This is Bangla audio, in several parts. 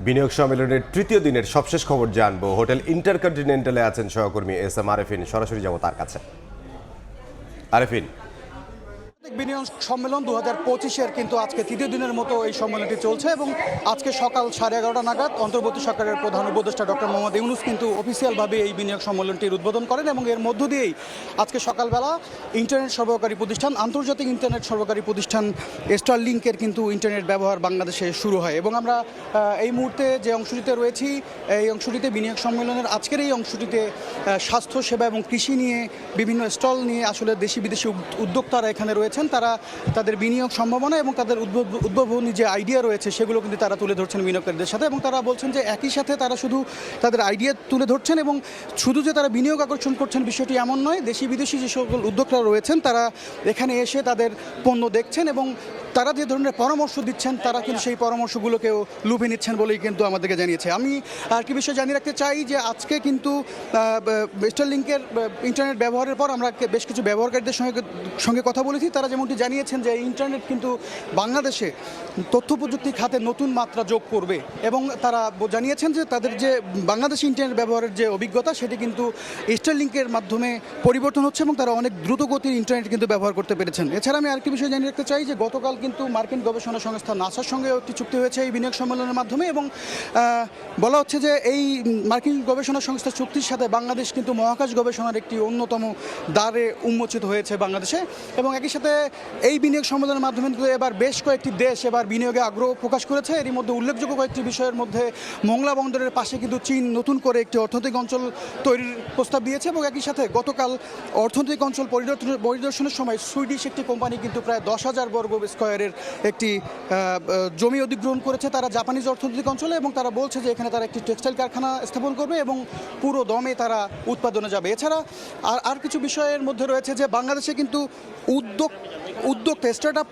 বিনিয়োগ সম্মেলনের তৃতীয় দিনের সবশেষ খবর জানবো। হোটেল ইন্টারকন্টিনেন্টালে আছেন সহকর্মী এস এম আরেফিন, সরাসরি যাব তার কাছে। আরেফিন, বিনিয়োগ সম্মেলন 2025-এর কিন্তু আজকে তৃতীয় দিনের মতো এই সম্মেলনটি চলছে এবং আজকে সকাল 11:30 নাগাদ অন্তর্বর্তী সরকারের প্রধান উপদেষ্টা ডক্টর মোহাম্মদ ইউনূস কিন্তু অফিসিয়ালভাবে এই বিনিয়োগ সম্মেলনটির উদ্বোধন করেন এবং এর মধ্য দিয়েই আজকে সকালবেলা ইন্টারনেট সরবরাহকারী প্রতিষ্ঠান, আন্তর্জাতিক ইন্টারনেট সরবরাহকারী প্রতিষ্ঠান স্টারলিংকের কিন্তু ইন্টারনেট ব্যবহার বাংলাদেশে শুরু হয় এবং আমরা এই মুহূর্তে যে অংশটিতে রয়েছি, এই অংশটিতে বিনিয়োগ সম্মেলনের আজকের এই অংশটিতে স্বাস্থ্য সেবা এবং কৃষি নিয়ে বিভিন্ন স্টল নিয়ে আসলে দেশি বিদেশি উদ্যোক্তারা এখানে রয়েছেন। তারা তাদের বিনিয়োগ সম্ভাবনা এবং তাদের উদ্ভাবনী যে আইডিয়া রয়েছে সেগুলো কিন্তু তারা তুলে ধরছেন বিনিয়োগকারীদের সাথে এবং তারা বলছেন যে একই সাথে তারা শুধু তাদের আইডিয়া তুলে ধরছেন এবং শুধু যে তারা বিনিয়োগ আকর্ষণ করছেন বিষয়টি এমন নয়। দেশি বিদেশি যে সকল উদ্যোক্তারা রয়েছেন তারা এখানে এসে তাদের পণ্য দেখছেন এবং তারা যে ধরনের পরামর্শ দিচ্ছেন তারা কিন্তু সেই পরামর্শগুলোকেও লুফে নিচ্ছেন বলেই কিন্তু আমাদেরকে জানিয়েছে। আমি আর কি বিষয় জানিয়ে রাখতে চাই যে আজকে কিন্তু স্টারলিংকের ইন্টারনেট ব্যবহারের পর আমরা বেশ কিছু ব্যবহারকারীদের সঙ্গে কথা বলেছি। তারা যেমনটি জানিয়েছেন যে ইন্টারনেট কিন্তু বাংলাদেশে তথ্য প্রযুক্তি খাতে নতুন মাত্রা যোগ করবে এবং তারা জানিয়েছেন যে তাদের যে বাংলাদেশি ইন্টারনেট ব্যবহারের যে অভিজ্ঞতা সেটি কিন্তু স্টারলিংকের মাধ্যমে পরিবর্তন হচ্ছে এবং তারা অনেক দ্রুতগতির ইন্টারনেট কিন্তু ব্যবহার করতে পেরেছেন। এছাড়া আমি আরেকটি বিষয় জানিয়ে রাখতে চাই যে গতকাল কিন্তু মার্কিন গবেষণা সংস্থা নাসার সঙ্গে একটি চুক্তি হয়েছে এই বিনিয়োগ সম্মেলনের মাধ্যমে এবং বলা হচ্ছে যে এই মার্কিন গবেষণা সংস্থার চুক্তির সাথে বাংলাদেশ কিন্তু মহাকাশ গবেষণার একটি অন্যতম দ্বারে উন্মোচিত হয়েছে বাংলাদেশে এবং একই সাথে এই বিনিয়োগ সম্মেলনের মাধ্যমে কিন্তু এবার বেশ কয়েকটি দেশ এবার বিনিয়োগে আগ্রহ প্রকাশ করেছে। এরই মধ্যে উল্লেখযোগ্য কয়েকটি বিষয়ের মধ্যে মোংলা বন্দরের পাশে কিন্তু চীন নতুন করে একটি অর্থনৈতিক অঞ্চল তৈরির প্রস্তাব দিয়েছে এবং একই সাথে গতকাল অর্থনৈতিক অঞ্চল পরিদর্শনের সময় সুইডিশ একটি কোম্পানি কিন্তু প্রায় 10,000 বর্গ স্কয়ারের একটি জমি অধিগ্রহণ করেছে তারা জাপানিজ অর্থনৈতিক অঞ্চলে এবং তারা বলছে যে এখানে তারা একটি টেক্সটাইল কারখানা স্থাপন করবে এবং পুরো দমে তারা উৎপাদনে যাবে। এছাড়া আর কিছু বিষয়ের মধ্যে রয়েছে যে বাংলাদেশে কিন্তু উদ্যোক্তা স্টার্ট আপ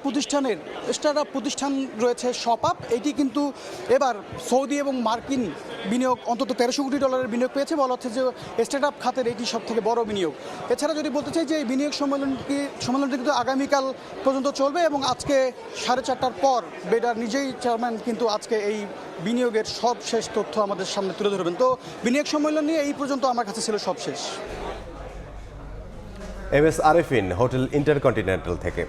প্রতিষ্ঠান রয়েছে শপআপ। এটি কিন্তু এবার সৌদি এবং মার্কিন বিনিয়োগ অন্তত 1300 কোটি ডলারের বিনিয়োগ পেয়েছে। বলা হচ্ছে যে স্টার্ট আপ খাতের এটি সবথেকে বড় বিনিয়োগ। এছাড়া যদি বলতে চাই যে এই বিনিয়োগ সম্মেলনটি কিন্তু আগামীকাল পর্যন্ত চলবে এবং আজকে 4:30টার পর বেডার নিজেই চেয়ারম্যান কিন্তু আজকে এই বিনিয়োগের সবশেষ তথ্য আমাদের সামনে তুলে ধরবেন। তো বিনিয়োগ সম্মেলন নিয়ে এই পর্যন্ত আমার কাছে ছিল সবশেষ। M S Arefin, hotel Intercontinental থেকে।